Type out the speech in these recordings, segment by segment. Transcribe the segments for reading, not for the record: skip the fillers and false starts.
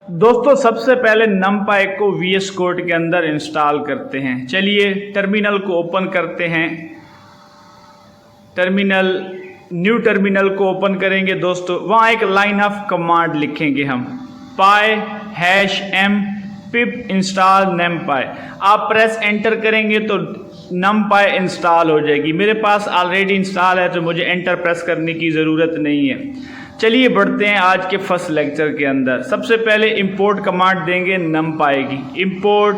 दोस्तों सबसे पहले numpy को VS कोड के अंदर इंस्टॉल करते हैं। चलिए टर्मिनल को ओपन करते हैं। न्यू टर्मिनल को ओपन करेंगे दोस्तों, वहाँ एक लाइन ऑफ कमांड लिखेंगे हम py-m pip install numpy। आप प्रेस एंटर करेंगे तो numpy इंस्टॉल हो जाएगी। मेरे पास ऑलरेडी इंस्टॉल है तो मुझे एंटर प्रेस करने की ज़रूरत नहीं है। चलिए बढ़ते हैं आज के फर्स्ट लेक्चर के अंदर। सबसे पहले इंपोर्ट कमांड देंगे numpy की, इंपोर्ट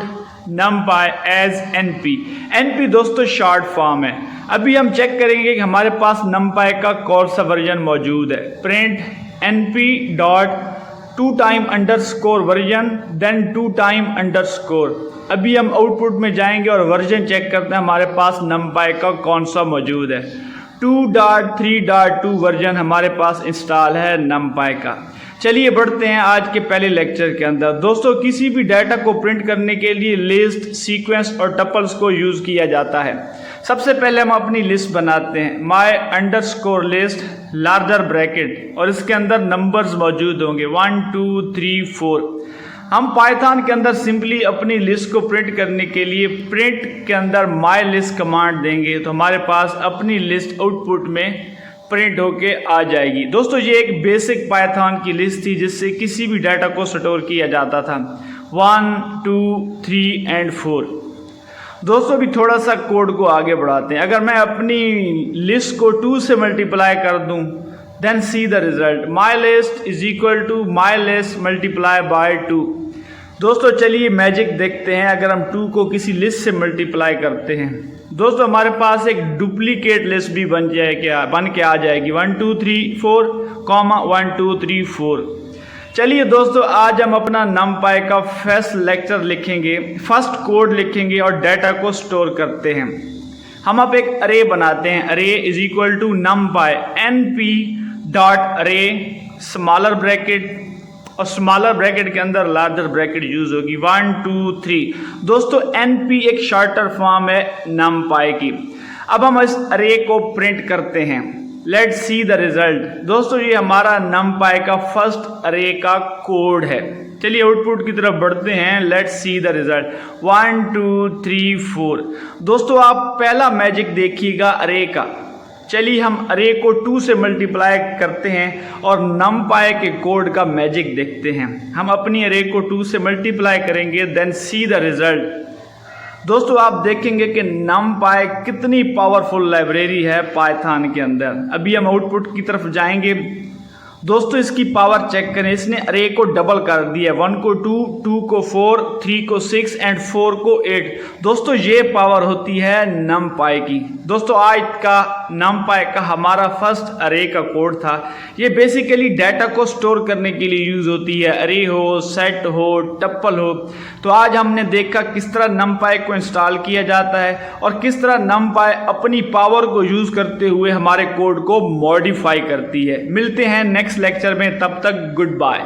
numpy एज np दोस्तों शॉर्ट फॉर्म है। अभी हम चेक करेंगे कि हमारे पास numpy का कौन सा वर्जन मौजूद है। Print np dot 2 version then 2 अभी हम आउटपुट में जाएंगे और वर्जन चेक करते हैं हमारे पास numpy का कौन सा मौजूद है। 2.3.2 वर्जन हमारे पास इंस्टॉल है numpy का। चलिए बढ़ते हैं आज के पहले लेक्चर के अंदर। दोस्तों किसी भी डाटा को प्रिंट करने के लिए लिस्ट, सीक्वेंस और टपल्स को यूज़ किया जाता है। सबसे पहले हम अपनी लिस्ट बनाते हैं, my_list लार्जर ब्रैकेट और इसके अंदर नंबर्स मौजूद होंगे 1 2 3 4। हम पाइथन के अंदर सिंपली अपनी लिस्ट को प्रिंट करने के लिए प्रिंट के अंदर mylist कमांड देंगे तो हमारे पास अपनी लिस्ट आउटपुट में प्रिंट होके आ जाएगी। दोस्तों ये एक बेसिक पाइथन की लिस्ट थी जिससे किसी भी डाटा को स्टोर किया जाता था 1 2 3 एंड 4। दोस्तों भी थोड़ा सा कोड को आगे बढ़ाते हैं। अगर मैं अपनी लिस्ट को 2 से मल्टीप्लाई कर दूं then see the result, mylist is equal to mylist multiply by 2। दोस्तों चलिए मैजिक देखते हैं। अगर हम 2 को किसी लिस्ट से मल्टीप्लाई करते हैं दोस्तों हमारे पास एक डुप्लीकेट लिस्ट भी बन के आ जाएगी 1 2 3 4 1 2 3 4। चलिए दोस्तों आज हम अपना numpy का फर्स्ट लेक्चर लिखेंगे, फर्स्ट कोड लिखेंगे और डाटा को स्टोर करते हैं। हम अब एक अरे बनाते हैं, array is equal to numpy np dot array smaller bracket और स्मॉलर ब्रैकेट के अंदर लार्जर ब्रैकेट यूज होगी 1 2 3। दोस्तों np एक शॉर्टर फॉर्म है numpy की। अब हम इस अरे को प्रिंट करते हैं, लेट्स सी द रिजल्ट। दोस्तों ये हमारा numpy का फर्स्ट अरे का कोड है। चलिए आउटपुट की तरफ बढ़ते हैं, लेट्स सी द रिजल्ट 1 2 3 4। दोस्तों आप पहला मैजिक देखिएगा अरे का। चलिए हम अरे को 2 से मल्टीप्लाई करते हैं और numpy के कोड का मैजिक देखते हैं। हम अपनी अरे को 2 से मल्टीप्लाई करेंगे देन सी द रिजल्ट। दोस्तों आप देखेंगे कि numpy कितनी पावरफुल लाइब्रेरी है पाइथन के अंदर। अभी हम आउटपुट की तरफ जाएंगे। दोस्तों इसकी पावर चेक करें, इसने अरे को डबल कर दिया, 1 को 2 2 को 4 3 को 6 एंड 4 को 8। दोस्तों ये पावर होती है numpy की। दोस्तों आज का numpy का हमारा फर्स्ट अरे का कोड था। ये बेसिकली डाटा को स्टोर करने के लिए यूज होती है, अरे हो, सेट हो, टप्पल हो। तो आज हमने देखा किस तरह numpy को इंस्टॉल किया जाता है और किस तरह numpy अपनी पावर को यूज करते हुए हमारे कोड को मॉडिफाई करती है। मिलते हैं नेक्स्ट लेक्चर में, तब तक गुड बाय।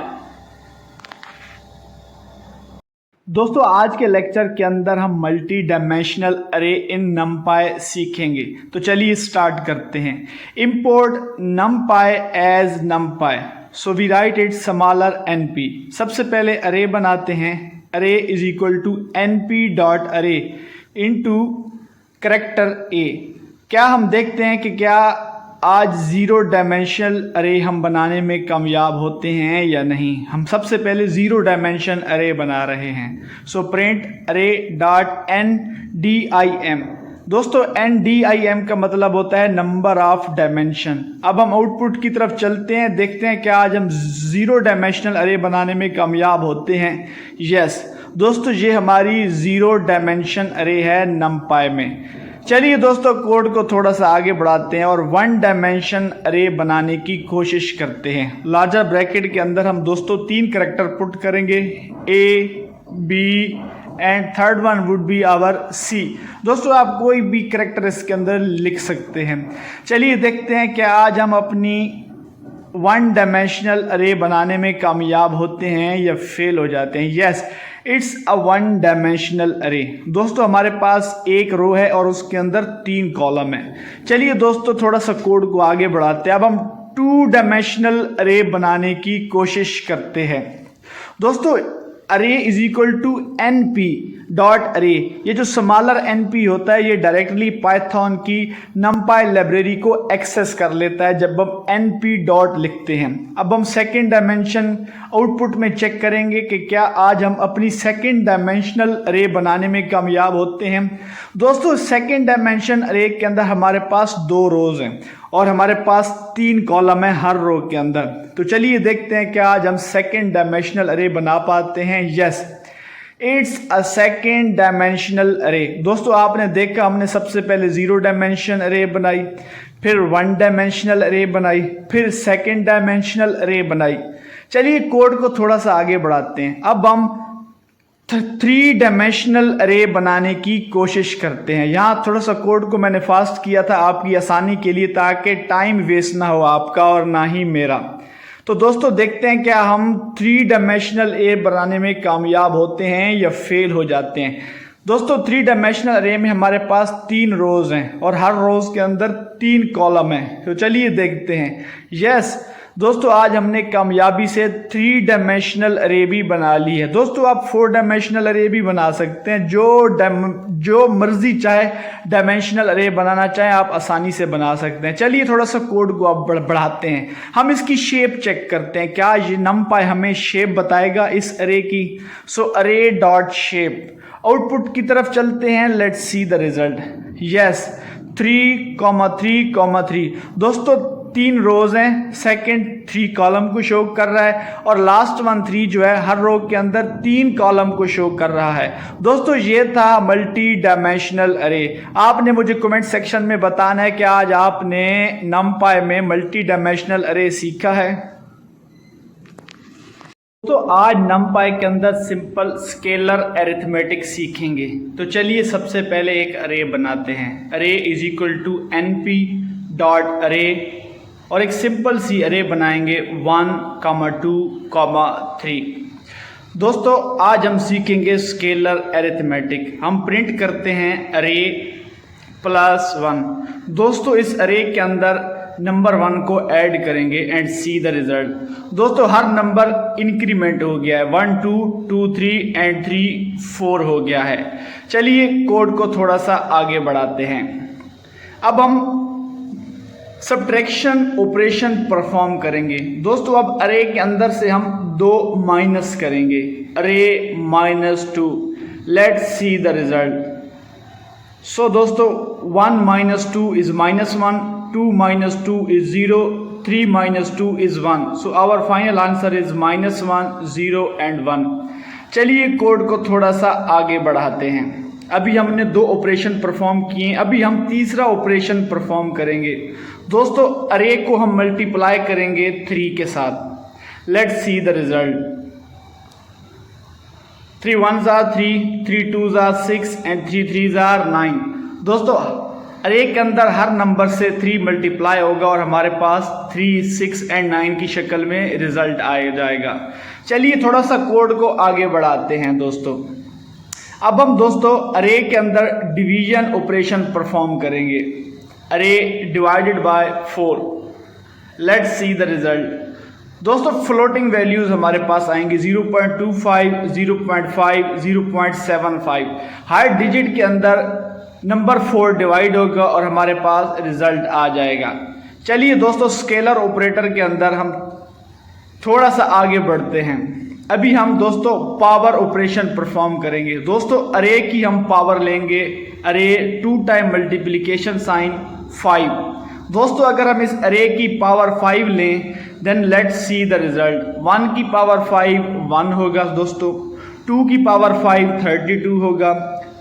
दोस्तों आज के लेक्चर के अंदर हम मल्टी डायमेंशनल अरे इन numpy सीखेंगे। तो चलिए स्टार्ट करते हैं। Import numpy as numpy, so we write it smaller np। सबसे पहले अरे बनाते हैं, array is equal to np dot array into character a। क्या हम देखते हैं कि क्या आज 0 डायमेंशनल अरे हम बनाने में कामयाब होते हैं या नहीं। हम सबसे पहले 0 डायमेंशन अरे बना रहे हैं। सो प्रिंट अरे डॉट ndim। दोस्तों ndim का मतलब होता है नंबर ऑफ डायमेंशन। अब हम आउटपुट की तरफ चलते हैं, देखते हैं क्या आज हम 0 डायमेंशनल अरे बनाने में कामयाब होते हैं। यस दोस्तों ये हमारी 0 डायमेंशन अरे है numpy में। चलिए दोस्तों कोड को थोड़ा सा आगे बढ़ाते हैं और 1 डायमेंशन अरे बनाने की कोशिश करते हैं। लार्जर ब्रैकेट के अंदर हम दोस्तों 3 कैरेक्टर पुट करेंगे, A B and third one would be our C। दोस्तों आप कोई भी कैरेक्टर इसके अंदर लिख सकते हैं। चलिए देखते हैं कि आज हम अपनी 1 डायमेंशनल अरे बनाने में कामयाब होते हैं या फेल हो जाते हैं। यस इट्स अ 1 डायमेंशनल अरे। दोस्तों हमारे पास एक रो है और उसके अंदर 3 कॉलम है। चलिए दोस्तों थोड़ा सा कोड को आगे बढ़ाते हैं। अब हम 2 डायमेंशनल अरे बनाने की कोशिश करते हैं। दोस्तों array is equal to N P dot array, ये जो स्मॉलर एन पी होता है ये डायरेक्टली पाइथन की नमपाई लाइब्रेरी को एक्सेस कर लेता है जब हम एन पी डॉट लिखते हैं। अब हम सेकेंड डायमेंशन आउटपुट में चेक करेंगे कि क्या आज हम अपनी सेकेंड डायमेंशनल अरे बनाने में कामयाब होते हैं। दोस्तों सेकेंड डायमेंशन अरे के अंदर हमारे पास 2 रोज हैं और हमारे पास 3 कॉलम है हर रो के अंदर। तो चलिए देखते हैं क्या आज हम सेकेंड डायमेंशनल अरे बना पाते हैं। Yes, it's a second dimensional अरे। दोस्तों आपने देखा हमने सबसे पहले 0 डायमेंशन अरे बनाई, फिर 1 डायमेंशनल अरे बनाई, फिर सेकेंड डायमेंशनल अरे बनाई। चलिए कोड को थोड़ा सा आगे बढ़ाते हैं। अब हम 3 डायमेंशनल अरे बनाने की कोशिश करते हैं। यहाँ थोड़ा सा कोड को मैंने फास्ट किया था आपकी आसानी के लिए, ताकि टाइम वेस्ट ना हो आपका और ना ही मेरा। तो दोस्तों देखते हैं क्या हम 3 डायमेंशनल अरे बनाने में कामयाब होते हैं या फेल हो जाते हैं। दोस्तों 3 डायमेंशनल अरे में हमारे पास 3 रोज हैं और हर रोज के अंदर 3 कॉलम हैं। तो चलिए देखते हैं। यस दोस्तों आज हमने कामयाबी से 3 डायमेंशनल अरे भी बना ली है। दोस्तों आप 4 डायमेंशनल अरे भी बना सकते हैं, जो मर्जी चाहे डायमेंशनल अरे बनाना चाहे आप आसानी से बना सकते हैं। चलिए थोड़ा सा कोड को आप बढ़ाते हैं। हम इसकी शेप चेक करते हैं, क्या ये नमपाई हमें शेप बताएगा इस अरे की। सो अरे डॉट शेप, आउटपुट की तरफ चलते हैं। Let's see the result. Yes 3,3,3। दोस्तों 3 रोज हैं, सेकंड 3 कॉलम को शो कर रहा है और लास्ट वन 3 जो है हर रो के अंदर 3 कॉलम को शो कर रहा है। दोस्तों ये था मल्टी डायमेंशनल अरे। आपने मुझे कमेंट सेक्शन में बताना है कि आज आपने नमपाई में मल्टी डायमेंशनल अरे सीखा है। तो आज नमपाई के अंदर सिंपल स्केलर अरिथमेटिक सीखेंगे। तो चलिए सबसे पहले एक अरे बनाते हैं। Array is equal to N P dot array और एक सिंपल सी अरे बनाएंगे 1, 2, 3। दोस्तों आज हम सीखेंगे स्केलर अरिथमेटिक। हम प्रिंट करते हैं अरे +1। दोस्तों इस अरे के अंदर नंबर 1 को ऐड करेंगे एंड सी द रिजल्ट। दोस्तों हर नंबर इंक्रीमेंट हो गया है, 1, 2, 2, 3 एंड 3, 4 हो गया है। चलिए कोड को थोड़ा सा आगे बढ़ाते हैं। अब हम सब्ट्रैक्शन ऑपरेशन परफॉर्म करेंगे। दोस्तों अब अरे के अंदर से हम 2 माइनस करेंगे, अरे -2। Let's see the result. So दोस्तों 1 - 2 is -1, 2 - 2 is 0, 3 - 2 is 1। So our final answer is -1, 0 and 1। चलिए कोड को थोड़ा सा आगे बढ़ाते हैं। अभी हमने 2 ऑपरेशन परफॉर्म किए, अभी हम तीसरा ऑपरेशन परफॉर्म करेंगे। दोस्तों अरे को हम मल्टीप्लाई करेंगे 3 के साथ। Let's see the result. 3 1s are 3, 3 2s are 6 and 3 3s are 9। दोस्तों अरे के अंदर हर नंबर से 3 मल्टीप्लाई होगा और हमारे पास 3, 6 एंड 9 की शक्ल में रिजल्ट आ जाएगा। चलिए थोड़ा सा कोड को आगे बढ़ाते हैं। दोस्तों अब हम अरे के अंदर डिवीजन ऑपरेशन परफॉर्म करेंगे। अरे divided by 4। Let's see the result. दोस्तों फ्लोटिंग वैल्यूज हमारे पास आएंगे 0.25, 0.5, 0.75। हर डिजिट के अंदर नंबर 4 डिवाइड होगा और हमारे पास रिजल्ट आ जाएगा। चलिए दोस्तों स्केलर ऑपरेटर के अंदर हम थोड़ा सा आगे बढ़ते हैं। अभी हम दोस्तों पावर ऑपरेशन परफॉर्म करेंगे। दोस्तों अरे की हम पावर लेंगे, अरे 2 टाइम मल्टीप्लिकेशन साइन 5। दोस्तों अगर हम इस अरे की पावर 5 लें then let's see the result. 1 की पावर 5 1 होगा दोस्तों, 2 की पावर 5 32 होगा,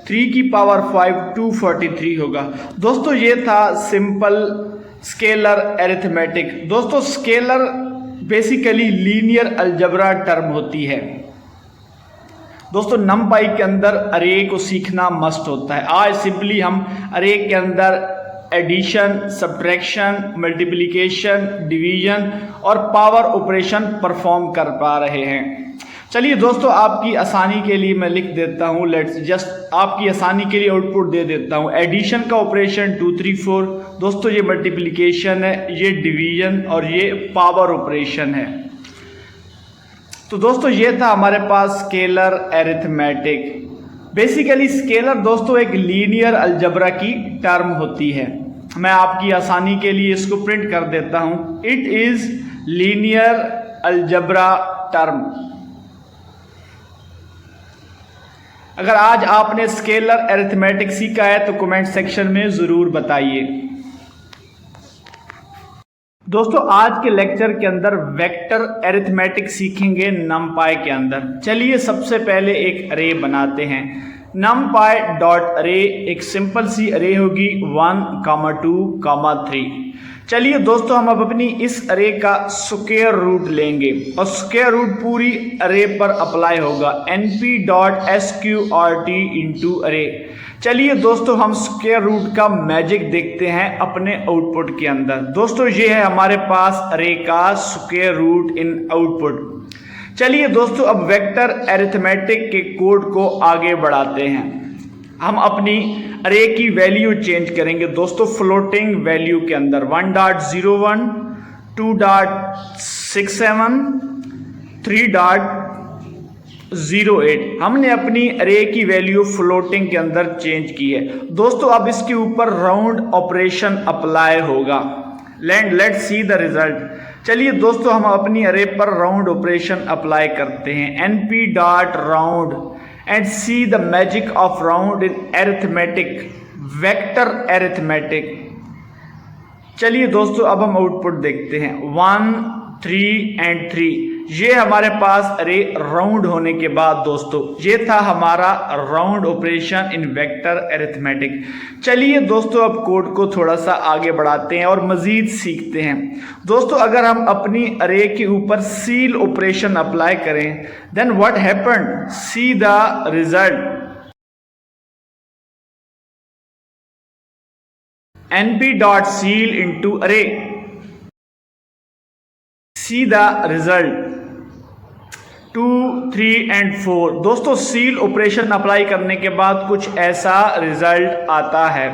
3 की पावर 5 243 होगा। दोस्तों ये था सिंपल स्केलर अरिथमेटिक। दोस्तों scalar basically linear algebra term होती है। दोस्तों नमपाई के अंदर अरे को सीखना मस्ट होता है। आज सिंपली हम अरे के अंदर एडिशन, सब्ट्रैक्शन, मल्टीप्लिकेशन, डिवीजन और पावर ऑपरेशन परफॉर्म कर पा रहे हैं। चलिए दोस्तों आपकी आसानी के लिए मैं लिख देता हूँ, लेट्स जस्ट आपकी आसानी के लिए आउटपुट दे देता हूँ। एडिशन का ऑपरेशन 2 3 4। दोस्तों ये मल्टीप्लिकेशन है, ये डिवीजन और ये पावर ऑपरेशन है। तो दोस्तों ये था हमारे पास स्केलर अरिथमेटिक। बेसिकली स्केलर दोस्तों एक लीनियर अलजबरा की टर्म होती है। मैं आपकी आसानी के लिए इसको प्रिंट कर देता हूं। It is linear algebra term. अगर आज आपने स्केलर अरिथमेटिक सीखा है तो कमेंट सेक्शन में ज़रूर बताइए। दोस्तों आज के लेक्चर के अंदर वेक्टर अरिथमेटिक सीखेंगे नमपाई के अंदर। चलिए सबसे पहले एक अरे बनाते हैं। नमपाई डॉट अरे एक सिंपल सी अरे होगी 1, 2, 3। चलिए दोस्तों हम अब अपनी इस अरे का स्क्वायर रूट लेंगे और स्क्वायर रूट पूरी अरे पर अप्लाई होगा। np डॉट sqrt इंटू अरे। चलिए दोस्तों हम स्क्वायर रूट का मैजिक देखते हैं अपने आउटपुट के अंदर। दोस्तों ये है हमारे पास अरे का स्क्वायर रूट इन आउटपुट। चलिए दोस्तों अब वेक्टर अरिथमेटिक के कोड को आगे बढ़ाते हैं। हम अपनी अरे की वैल्यू चेंज करेंगे दोस्तों फ्लोटिंग वैल्यू के अंदर 1.01, 2.67, 3.08। हमने अपनी अरे की वैल्यू फ्लोटिंग के अंदर चेंज की है दोस्तों। अब इसके ऊपर राउंड ऑपरेशन अप्लाई होगा। Let's see the result. चलिए दोस्तों हम अपनी अरे पर राउंड ऑपरेशन अप्लाई करते हैं। np dot round and see the magic of round in arithmetic, vector arithmetic। चलिए दोस्तों अब हम आउटपुट देखते हैं 1, 3 and 3। ये हमारे पास अरे राउंड होने के बाद दोस्तों ये था हमारा round operation in vector arithmetic. चलिए दोस्तों अब कोड को थोड़ा सा आगे बढ़ाते हैं और मजीद सीखते हैं। दोस्तों अगर हम अपनी अरे के ऊपर सील ऑपरेशन अप्लाई करें then what happened, see the result. np dot ceil into array, see the result 2, 3 and 4। दोस्तों सील ऑपरेशन अप्लाई करने के बाद कुछ ऐसा रिजल्ट आता है।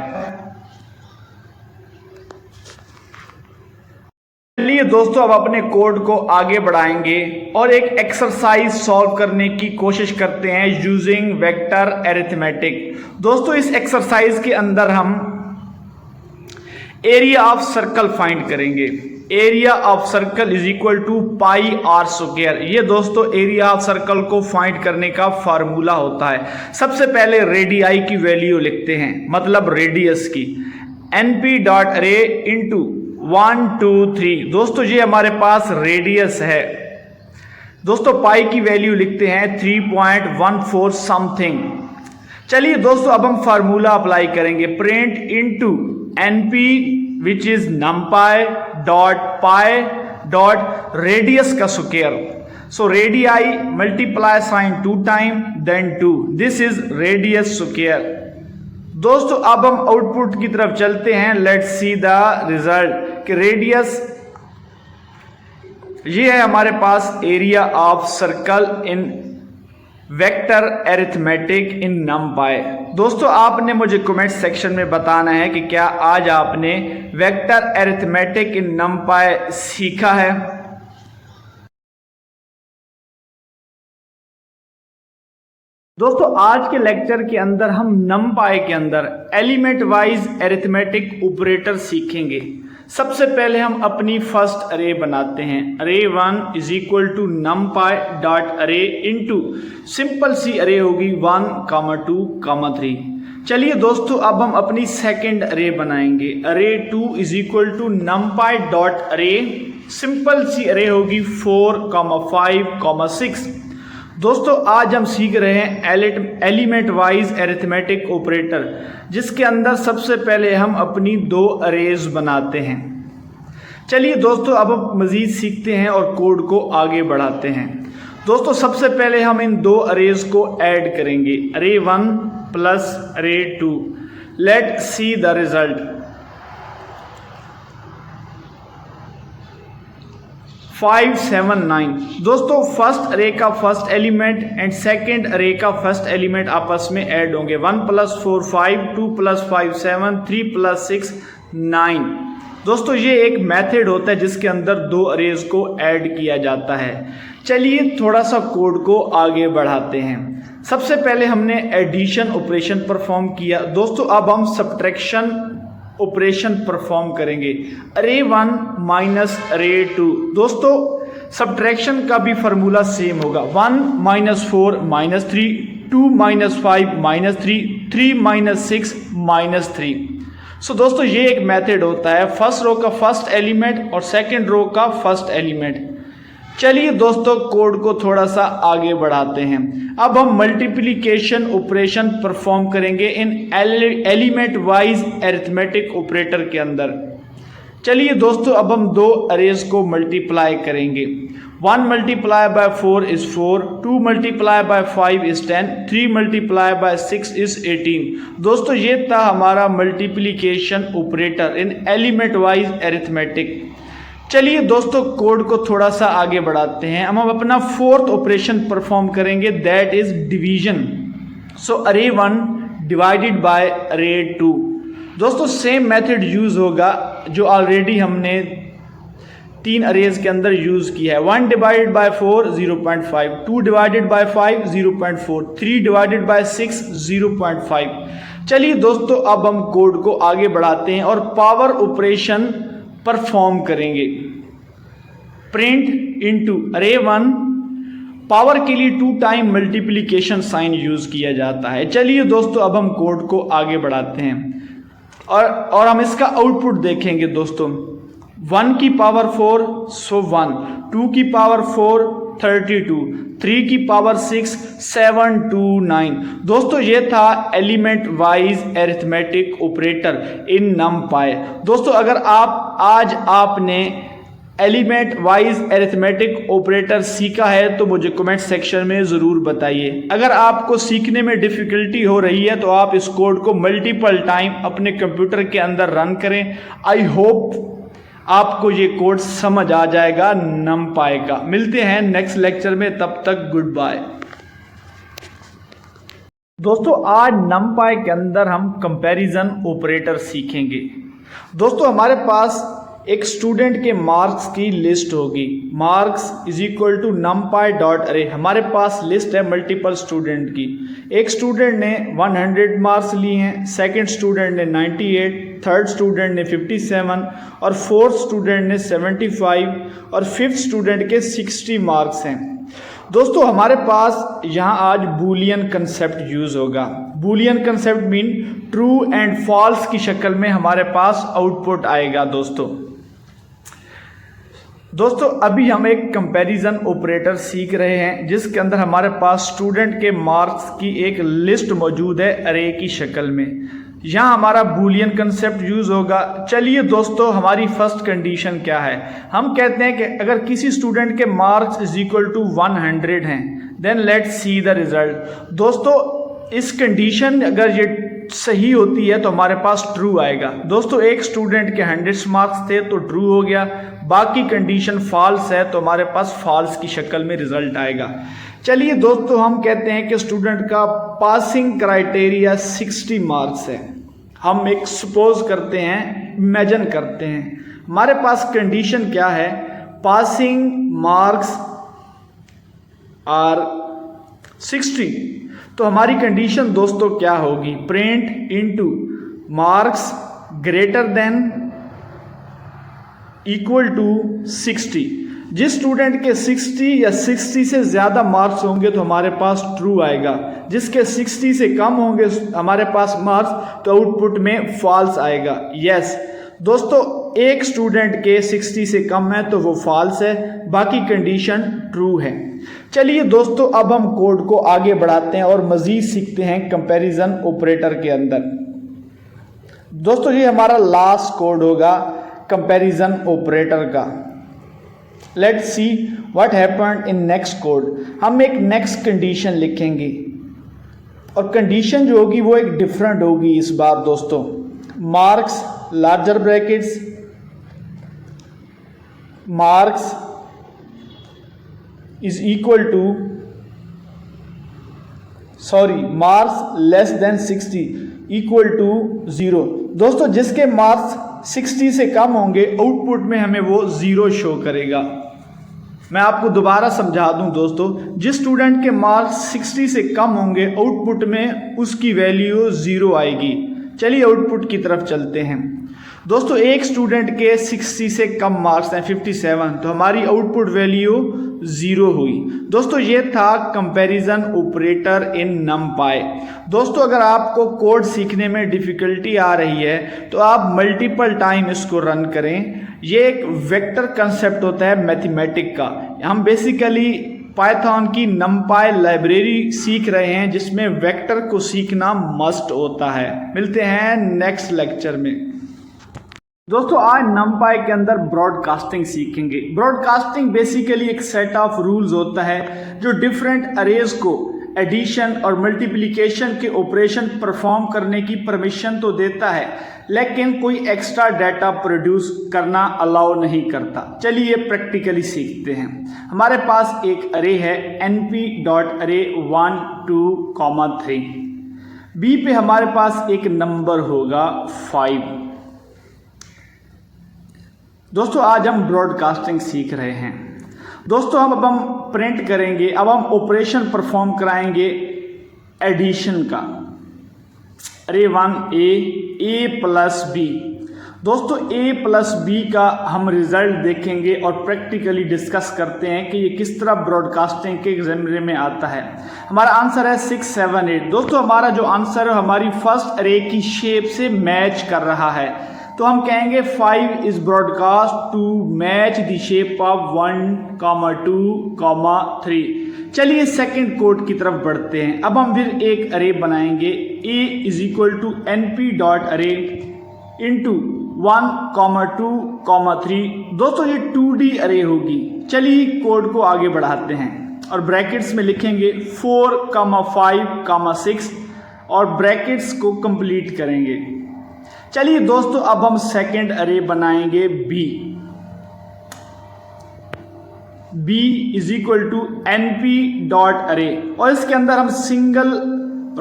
चलिए दोस्तों अब अपने कोड को आगे बढ़ाएंगे और एक एक्सरसाइज सॉल्व करने की कोशिश करते हैं यूजिंग वेक्टर अरिथमेटिक। दोस्तों इस एक्सरसाइज के अंदर हम एरिया ऑफ सर्कल फाइंड करेंगे। Area of circle is equal to pi R square. ये दोस्तों एरिया ऑफ सर्कल को फाइंड करने का फार्मूला होता है। सबसे पहले रेडियाई की वैल्यू लिखते हैं, मतलब रेडियस की। np dot array into 1, 2, 3। दोस्तों ये हमारे पास रेडियस है। दोस्तों पाई की वैल्यू लिखते हैं 3.14 समथिंग। चलिए दोस्तों अब हम फार्मूला अप्लाई करेंगे। Print into np which is numpy dot pi dot radius का square. So radii multiply sine 2 time then 2। This is radius square. दोस्तों अब हम आउटपुट की तरफ चलते हैं। लेट्स सी द रिजल्ट कि रेडियस ये है हमारे पास area of circle in vector arithmetic in numpy. दोस्तों आपने मुझे कमेंट सेक्शन में बताना है कि क्या आज आपने वेक्टर अरिथमेटिक इन नमपाई सीखा है। दोस्तों आज के लेक्चर के अंदर हम नमपाई के अंदर एलिमेंट वाइज अरिथमेटिक ऑपरेटर सीखेंगे। सबसे पहले हम अपनी फर्स्ट अरे बनाते हैं। Array 1 is equal to numpy dot array into simple सी अरे होगी 1, 2, 3। चलिए दोस्तों अब हम अपनी सेकेंड अरे बनाएंगे। Array 2 is equal to numpy dot array, simple सी अरे होगी 4, 5, 6। दोस्तों आज हम सीख रहे हैं एलिमेंट वाइज अरिथमेटिक ऑपरेटर, जिसके अंदर सबसे पहले हम अपनी 2 अरेज बनाते हैं। चलिए दोस्तों अब हम मज़ीद सीखते हैं और कोड को आगे बढ़ाते हैं। दोस्तों सबसे पहले हम इन 2 अरेज को ऐड करेंगे। अरे 1 प्लस अरे 2। Let see the result. 5, 7, 9। दोस्तों फर्स्ट अरे का फर्स्ट एलिमेंट एंड सेकेंड अरे का फर्स्ट एलिमेंट आपस में ऐड होंगे। 1 + 4 5, 2 + 5 7, 3 + 6 9। दोस्तों ये एक मेथड होता है जिसके अंदर 2 अरेज को ऐड किया जाता है। चलिए थोड़ा सा कोड को आगे बढ़ाते हैं। सबसे पहले हमने एडिशन ऑपरेशन परफॉर्म किया दोस्तों, अब हम सब्ट्रैक्शन ऑपरेशन परफॉर्म करेंगे। अरे 1 माइनस अरे 2 दोस्तों सब्ट्रैक्शन का भी फार्मूला सेम होगा, 1 minus 4 minus 3, 2 minus 5 minus 3, 3 minus 6 minus 3। सो दोस्तों ये एक मेथड होता है, फर्स्ट रो का फर्स्ट एलिमेंट और सेकंड रो का फर्स्ट एलिमेंट। चलिए दोस्तों कोड को थोड़ा सा आगे बढ़ाते हैं। अब हम मल्टीप्लिकेशन ऑपरेशन परफॉर्म करेंगे इन एलिमेंट वाइज अरिथमेटिक ऑपरेटर के अंदर। चलिए दोस्तों अब हम दो अरेज को मल्टीप्लाई करेंगे। 1 multiply by 4 is 4, 2 multiply by 5 is 10, 3 multiply by 6 is 18। दोस्तों ये था हमारा मल्टीप्लिकेशन ऑपरेटर इन एलिमेंट वाइज अरिथमेटिक। चलिए दोस्तों कोड को थोड़ा सा आगे बढ़ाते हैं। हम अपना फोर्थ ऑपरेशन परफॉर्म करेंगे, दैट इज डिवीजन। सो अरे 1 डिवाइडेड बाय अरे 2। दोस्तों सेम मेथड यूज होगा जो ऑलरेडी हमने 3 अरेज के अंदर यूज किया है। 1 divided by 4 0.5, 2 divided by 5 0.4, 3 divided by 6 0.5। चलिए दोस्तों अब हम कोड को आगे बढ़ाते हैं और पावर ऑपरेशन परफॉर्म करेंगे। प्रिंट इनटू अरे 1, पावर के लिए 2 टाइम मल्टीप्लिकेशन साइन यूज किया जाता है। चलिए दोस्तों अब हम कोड को आगे बढ़ाते हैं और हम इसका आउटपुट देखेंगे दोस्तों। 1 की पावर 4 सो 1, 2 की पावर 4 32, 3 की पावर 6 729। दोस्तों ये था एलिमेंट वाइज अरिथमेटिक ऑपरेटर इन नमपाई। दोस्तों अगर आज आपने एलिमेंट वाइज अरिथमेटिक ऑपरेटर सीखा है तो मुझे कमेंट सेक्शन में ज़रूर बताइए। अगर आपको सीखने में डिफ़िकल्टी हो रही है तो आप इस कोड को मल्टीपल टाइम अपने कंप्यूटर के अंदर रन करें। आई होप आपको ये कोड समझ आ जाएगा नमपाई का। मिलते हैं नेक्स्ट लेक्चर में, तब तक गुड बाय। दोस्तों आज नमपाई के अंदर हम कंपैरिजन ऑपरेटर सीखेंगे। दोस्तों हमारे पास एक स्टूडेंट के मार्क्स की लिस्ट होगी, marks is equal to numpy dot array. हमारे पास लिस्ट है मल्टीपल स्टूडेंट की। एक स्टूडेंट ने 100 मार्क्स लिए हैं, सेकंड स्टूडेंट ने 98, थर्ड स्टूडेंट ने 57 और फोर्थ स्टूडेंट ने 75 और फिफ्थ स्टूडेंट के 60 मार्क्स हैं। दोस्तों हमारे पास यहाँ आज बूलियन कंसेप्ट यूज होगा। Boolean concept mean true and false की शक्ल में हमारे पास आउटपुट आएगा। दोस्तों अभी हम एक कंपैरिजन ऑपरेटर सीख रहे हैं जिसके अंदर हमारे पास स्टूडेंट के मार्क्स की एक लिस्ट मौजूद है अरे की शक्ल में। यहाँ हमारा बूलियन कंसेप्ट यूज होगा। चलिए दोस्तों हमारी फर्स्ट कंडीशन क्या है, हम कहते हैं कि अगर किसी स्टूडेंट के मार्क्स इज इक्वल टू 100 हैं, then let's see the result. दोस्तों इस कंडीशन अगर ये सही होती है तो हमारे पास ट्रू आएगा। दोस्तों एक स्टूडेंट के 100 मार्क्स थे तो ट्रू हो गया, बाकी कंडीशन फॉल्स है तो हमारे पास फॉल्स की शक्ल में रिजल्ट आएगा। चलिए दोस्तों हम कहते हैं कि स्टूडेंट का पासिंग क्राइटेरिया 60 मार्क्स है। हम एक सपोज करते हैं, इमेजिन करते हैं हमारे पास कंडीशन क्या है, पासिंग मार्क्स आर 60। तो हमारी कंडीशन दोस्तों क्या होगी, print into marks greater than equal to 60। जिस स्टूडेंट के 60 या 60 से ज़्यादा मार्क्स होंगे तो हमारे पास ट्रू आएगा, जिसके 60 से कम होंगे हमारे पास मार्क्स तो आउटपुट में फॉल्स आएगा। यस दोस्तों एक स्टूडेंट के 60 से कम है तो वो फॉल्स है, बाकी कंडीशन ट्रू है। चलिए दोस्तों अब हम कोड को आगे बढ़ाते हैं और मज़ीद सीखते हैं कंपैरिजन ऑपरेटर के अंदर। दोस्तों ये हमारा लास्ट कोड होगा कंपैरिजन ऑपरेटर का। Let's see what happened in next code. हम एक नेक्स्ट कंडीशन लिखेंगे और कंडीशन जो होगी वो एक डिफरेंट होगी इस बार दोस्तों। Marks larger brackets, marks is equal to marks less than 60 equal to 0। दोस्तों जिसके मार्क्स 60 से कम होंगे आउटपुट में हमें वो 0 शो करेगा। मैं आपको दोबारा समझा दूं दोस्तों, जिस स्टूडेंट के मार्क्स 60 से कम होंगे आउटपुट में उसकी वैल्यू 0 आएगी। चलिए आउटपुट की तरफ चलते हैं दोस्तों। एक स्टूडेंट के 60 से कम मार्क्स हैं 57, तो हमारी आउटपुट वैल्यू 0 हुई। दोस्तों ये था कंपैरिजन ऑपरेटर इन नमपाई। दोस्तों अगर आपको कोड सीखने में डिफिकल्टी आ रही है तो आप मल्टीपल टाइम इसको रन करें। ये एक वेक्टर कंसेप्ट होता है मैथमेटिक का। हम बेसिकली पाइथन की नमपाई लाइब्रेरी सीख रहे हैं जिसमें वेक्टर को सीखना मस्ट होता है। मिलते हैं नेक्स्ट लेक्चर में। दोस्तों आज नमपाई के अंदर ब्रॉडकास्टिंग सीखेंगे। ब्रॉडकास्टिंग बेसिकली एक सेट ऑफ रूल्स होता है जो डिफरेंट अरेज को एडिशन और मल्टीप्लिकेशन के ऑपरेशन परफॉर्म करने की परमिशन तो देता है, लेकिन कोई एक्स्ट्रा डाटा प्रोड्यूस करना अलाउ नहीं करता। चलिए प्रैक्टिकली सीखते हैं। हमारे पास एक अरे है np.array 1 2, 3। बी पे हमारे पास एक नंबर होगा 5। दोस्तों आज हम ब्रॉडकास्टिंग सीख रहे हैं। दोस्तों अब हम प्रिंट करेंगे, अब हम ऑपरेशन परफॉर्म कराएंगे एडिशन का। अरे 1 ए प्लस बी। दोस्तों ए प्लस बी का हम रिजल्ट देखेंगे और प्रैक्टिकली डिस्कस करते हैं कि ये किस तरह ब्रॉडकास्टिंग के ज़मरे में आता है। हमारा आंसर है 6 7 8। दोस्तों हमारा जो आंसर है हमारी फर्स्ट अरे की शेप से मैच कर रहा है, तो हम कहेंगे 5 is broadcast to match the shape of 1, 2, 3। चलिए सेकंड कोड की तरफ बढ़ते हैं। अब हम फिर एक अरे बनाएंगे a is equal to np.array into 1, 2, 3। दोस्तों ये 2D अरे होगी। चलिए कोड को आगे बढ़ाते हैं और ब्रैकेट्स में लिखेंगे 4, 5, 6 और ब्रैकेट्स को कंप्लीट करेंगे। चलिए दोस्तों अब हम सेकंड अरे बनाएंगे b is equal to np.array और इसके अंदर हम सिंगल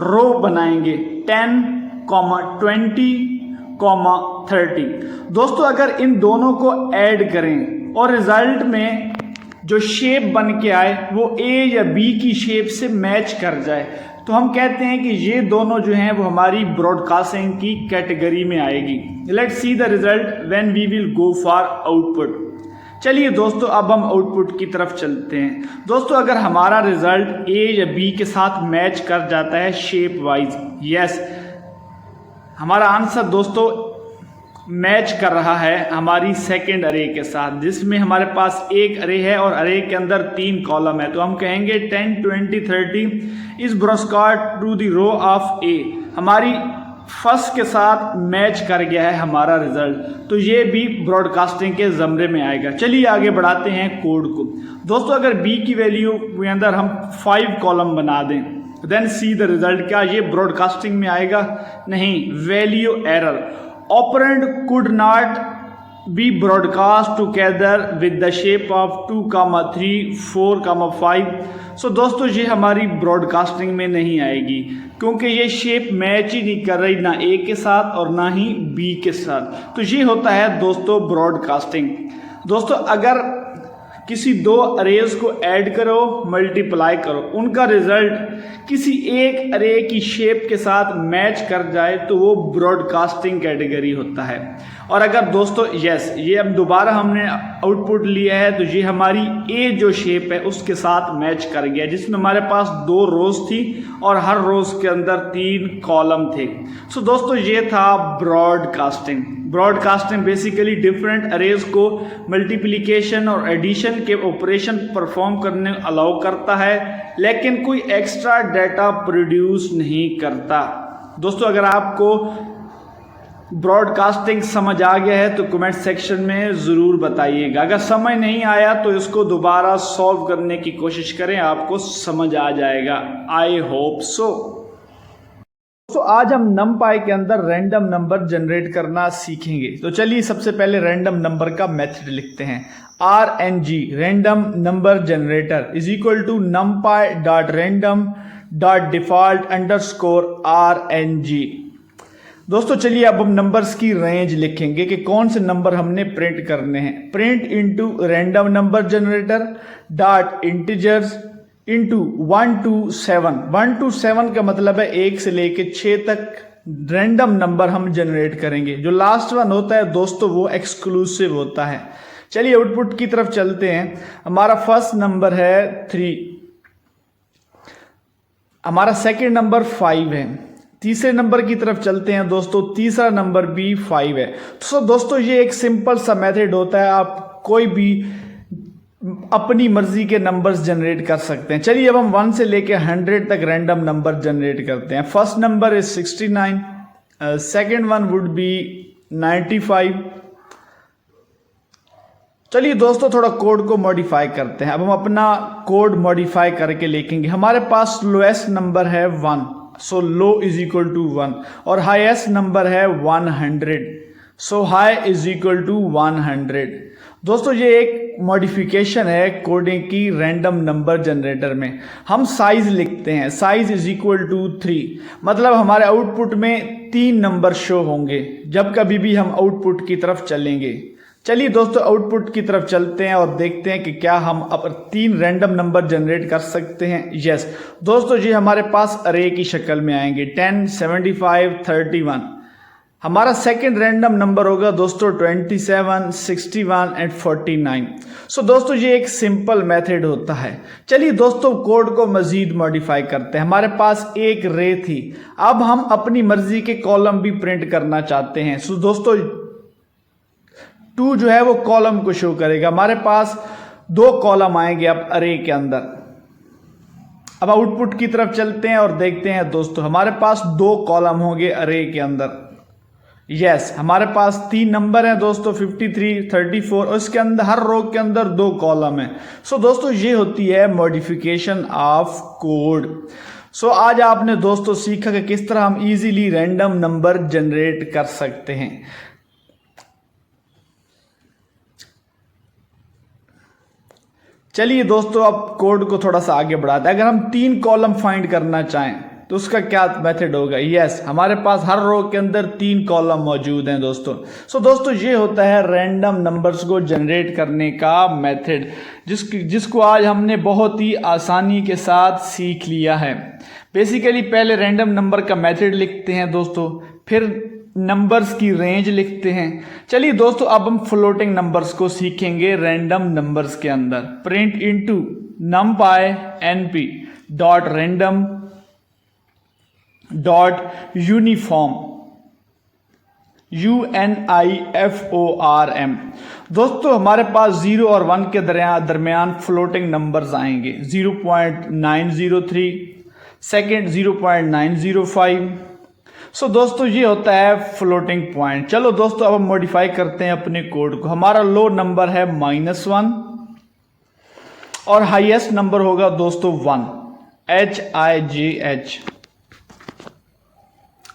रो बनाएंगे 10, 20, 30। दोस्तों अगर इन दोनों को ऐड करें और रिजल्ट में जो शेप बन के आए वो a या b की शेप से मैच कर जाए तो हम कहते हैं कि ये दोनों जो हैं वो हमारी ब्रॉडकास्टिंग की कैटेगरी में आएगी। Let's see the result when we will go for output. चलिए दोस्तों अब हम आउटपुट की तरफ चलते हैं। दोस्तों अगर हमारा रिजल्ट ए या बी के साथ मैच कर जाता है शेप वाइज, यस हमारा आंसर दोस्तों मैच कर रहा है हमारी सेकंड अरे के साथ, जिसमें हमारे पास एक अरे है और अरे के अंदर 3 कॉलम है, तो हम कहेंगे 10, 20, 30 is broadcast to the row of A. हमारी फर्स्ट के साथ मैच कर गया है हमारा रिजल्ट, तो ये भी ब्रॉडकास्टिंग के ज़मरे में आएगा। चलिए आगे बढ़ाते हैं कोड को। दोस्तों अगर बी की वैल्यू के अंदर हम 5 कॉलम बना दें देन सी द रिजल्ट, क्या ये ब्रॉडकास्टिंग में आएगा? नहीं, value error. Operand could not be broadcast together with the shape of 2, 3, 4, 5। सो दोस्तों ये हमारी ब्रॉडकास्टिंग में नहीं आएगी क्योंकि ये शेप मैच ही नहीं कर रही ना ए के साथ और ना ही बी के साथ। तो ये होता है दोस्तों ब्रॉडकास्टिंग। दोस्तों अगर किसी 2 अरेज को ऐड करो, मल्टीप्लाई करो, उनका रिजल्ट किसी एक अरे की शेप के साथ मैच कर जाए तो वो ब्रॉडकास्टिंग कैटेगरी होता है। और अगर दोस्तों यस ये अब दोबारा हमने आउटपुट लिया है तो ये हमारी ए जो शेप है उसके साथ मैच कर गया, जिसमें हमारे पास 2 रोज थी और हर रोज के अंदर 3 कॉलम थे। सो दोस्तों ये था broadcasting. Broadcasting basically different arrays को मल्टीप्लिकेशन और एडिशन के ऑपरेशन परफॉर्म करने अलाउ करता है, लेकिन कोई एक्स्ट्रा डाटा प्रोड्यूस नहीं करता। दोस्तों अगर आपको ब्रॉडकास्टिंग समझ आ गया है तो कमेंट सेक्शन में ज़रूर बताइएगा। अगर समझ नहीं आया तो इसको दोबारा सॉल्व करने की कोशिश करें, आपको समझ आ जाएगा। I hope so. तो आज हम नमपाई के अंदर रैंडम नंबर जनरेट करना सीखेंगे। तो चलिए सबसे पहले रैंडम नंबर का मेथड लिखते हैं। RNG random number generator is equal to numpy dot random dot default underscore RNG। दोस्तों चलिए अब हम नंबर्स की रेंज लिखेंगे कि कौन से नंबर हमने प्रिंट करने हैं। Print into random number generator dot integers into 1 to 7। 1 to 7 का मतलब है 1 से लेके 6 तक रैंडम नंबर हम जनरेट करेंगे। जो लास्ट वन होता है दोस्तों वो एक्सक्लूसिव होता है। चलिए आउटपुट की तरफ चलते हैं। हमारा फर्स्ट नंबर है 3, हमारा सेकंड नंबर 5 है। तीसरे नंबर की तरफ चलते हैं दोस्तों, तीसरा नंबर भी 5 है। तो दोस्तों ये एक सिंपल सा मेथड होता है, आप कोई भी अपनी मर्जी के नंबर्स जनरेट कर सकते हैं। चलिए अब हम 1 से लेके 100 तक रैंडम नंबर जनरेट करते हैं। First number is 69, second one would B 95। चलिए दोस्तों थोड़ा कोड को मॉडिफाई करते हैं। अब हम अपना कोड मॉडिफाई करके लिखेंगे। हमारे पास लोएस्ट नंबर है 1, सो लो इज इक्वल टू 1, और हाईएस्ट नंबर है 100, सो हाई इज इक्वल टू 100। दोस्तों ये एक मॉडिफिकेशन है कोडिंग की रैंडम नंबर जनरेटर में। हम साइज लिखते हैं, साइज इज इक्वल टू 3, मतलब हमारे आउटपुट में 3 नंबर शो होंगे जब कभी भी हम आउटपुट की तरफ चलेंगे। चलिए दोस्तों आउटपुट की तरफ चलते हैं और देखते हैं कि क्या हम अब 3 रैंडम नंबर जनरेट कर सकते हैं। यस दोस्तों ये हमारे पास अरे की शक्ल में आएंगे 10, 75, 31। हमारा सेकंड रैंडम नंबर होगा दोस्तों 27, 61 एंड 49। सो दोस्तों ये एक सिंपल मेथड होता है। चलिए दोस्तों कोड को मजीद मॉडिफाई करते हैं। हमारे पास एक रे थी, अब हम अपनी मर्जी के कॉलम भी प्रिंट करना चाहते हैं। सो दोस्तों 2 जो है वो कॉलम को शो करेगा। हमारे पास 2 कॉलम आएंगे अब अरे के अंदर। अब आउटपुट की तरफ चलते हैं और देखते हैं दोस्तों हमारे पास 2 कॉलम होंगे अरे के अंदर। यस हमारे पास 3 नंबर हैं दोस्तों 53, 34, और इसके अंदर हर रो के अंदर 2 कॉलम है। सो दोस्तों ये होती है मॉडिफिकेशन ऑफ कोड। सो आज आपने दोस्तों सीखा कि किस तरह हम इजीली रैंडम नंबर जनरेट कर सकते हैं। चलिए दोस्तों अब कोड को थोड़ा सा आगे बढ़ाते हैं। अगर हम 3 कॉलम फाइंड करना चाहें तो उसका क्या मेथड होगा। यस हमारे पास हर रो के अंदर 3 कॉलम मौजूद हैं दोस्तों। सो दोस्तों ये होता है रैंडम नंबर्स को जनरेट करने का मेथड, जिसको आज हमने बहुत ही आसानी के साथ सीख लिया है। बेसिकली पहले रैंडम नंबर का मेथड लिखते हैं दोस्तों, फिर नंबर्स की रेंज लिखते हैं। चलिए दोस्तों अब हम फ्लोटिंग नंबर्स को सीखेंगे रैंडम नंबर्स के अंदर। Print into numpy np dot random dot uniform UNIFORM। दोस्तों हमारे पास 0 और 1 के दरमियान फ्लोटिंग नंबर्स आएंगे। 0.903, सेकेंड 0.905। सो दोस्तों ये होता है फ्लोटिंग पॉइंट। चलो दोस्तों अब हम मॉडिफाई करते हैं अपने कोड को। हमारा लो नंबर है -1 और हाईएस्ट नंबर होगा दोस्तों 1, HIGH।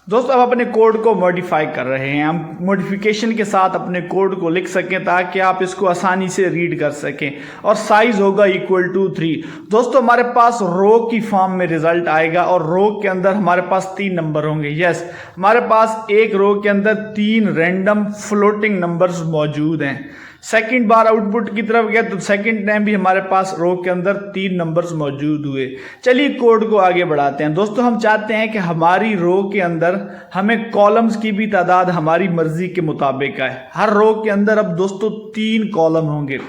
दोस्तों अब अपने कोड को मॉडिफाई कर रहे हैं। हम मॉडिफिकेशन के साथ अपने कोड को लिख सकें ताकि आप इसको आसानी से रीड कर सकें। और साइज होगा इक्वल टू 3। दोस्तों हमारे पास रो की फॉर्म में रिजल्ट आएगा और रो के अंदर हमारे पास 3 नंबर होंगे। यस हमारे पास एक रो के अंदर 3 रैंडम फ्लोटिंग नंबर्स मौजूद हैं। सेकंड बार आउटपुट की तरफ गया तो सेकंड टाइम भी हमारे पास रो के अंदर 3 नंबर्स मौजूद हुए। चलिए कोड को आगे बढ़ाते हैं। दोस्तों हम चाहते हैं कि हमारी रो के अंदर हमें कॉलम्स की भी तादाद हमारी मर्जी के मुताबिक आए। हर रो के अंदर अब दोस्तों 3 कॉलम होंगे।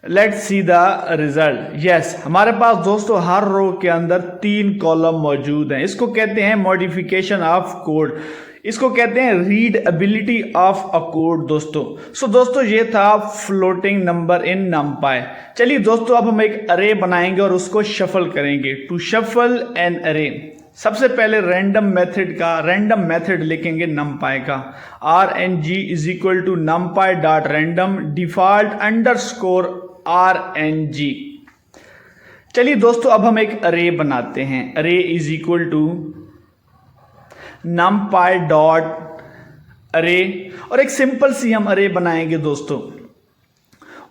Let's see the result. Yes हमारे पास दोस्तों हर रो के अंदर 3 कॉलम मौजूद हैं। इसको कहते हैं मॉडिफिकेशन ऑफ कोड, इसको कहते हैं रीडेबिलिटी ऑफ अ कोड दोस्तों। सो दोस्तों ये था फ्लोटिंग नंबर इन numpy। चलिए दोस्तों अब हम एक अरे बनाएंगे और उसको शफल करेंगे। टू शफल एन अरे सबसे पहले रैंडम मेथड लिखेंगे numpy का। rng is equal to numpy dot random default underscore rng। चलिए दोस्तों अब हम एक अरे बनाते हैं। Array is equal to numpy dot array, और एक सिंपल सी हम अरे बनाएंगे दोस्तों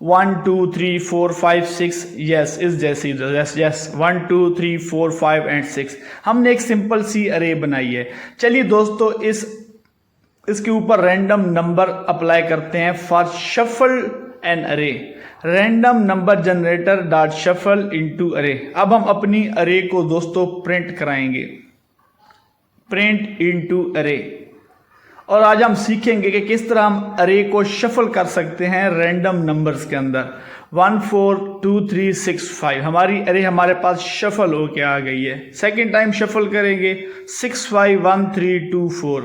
1 2 3 4 5 6 यस इस जैसी यस यस 1 2 3 4 5 एंड 6 हमने एक सिंपल सी अरे बनाई है। चलिए दोस्तों इसके ऊपर रैंडम नंबर अप्लाई करते हैं फॉर शफल एन अरे। Random number generator dot shuffle into अरे। अब हम अपनी अरे को दोस्तों प्रिंट कराएंगे, प्रिंट इनटू अरे। और आज हम सीखेंगे कि किस तरह हम अरे को शफल कर सकते हैं रैंडम नंबर्स के अंदर। 1 4 2 3 6 5 हमारी अरे हमारे पास शफल होके आ गई है। सेकेंड टाइम शफल करेंगे 6 5 1 3 2 4।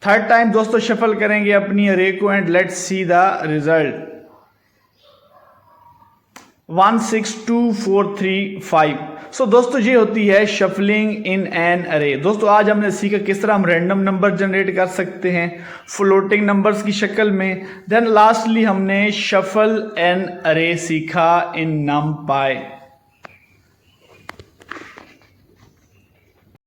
थर्ड टाइम दोस्तों शफल करेंगे अपनी अरे को and let's see the result 1 6 2 4 3 5। सो दोस्तों ये होती है शफलिंग इन एन अरे। दोस्तों आज हमने सीखा किस तरह हम रैंडम नंबर जनरेट कर सकते हैं फ्लोटिंग नंबर्स की शक्ल में। देन लास्टली हमने शफल एन अरे सीखा इन NumPy।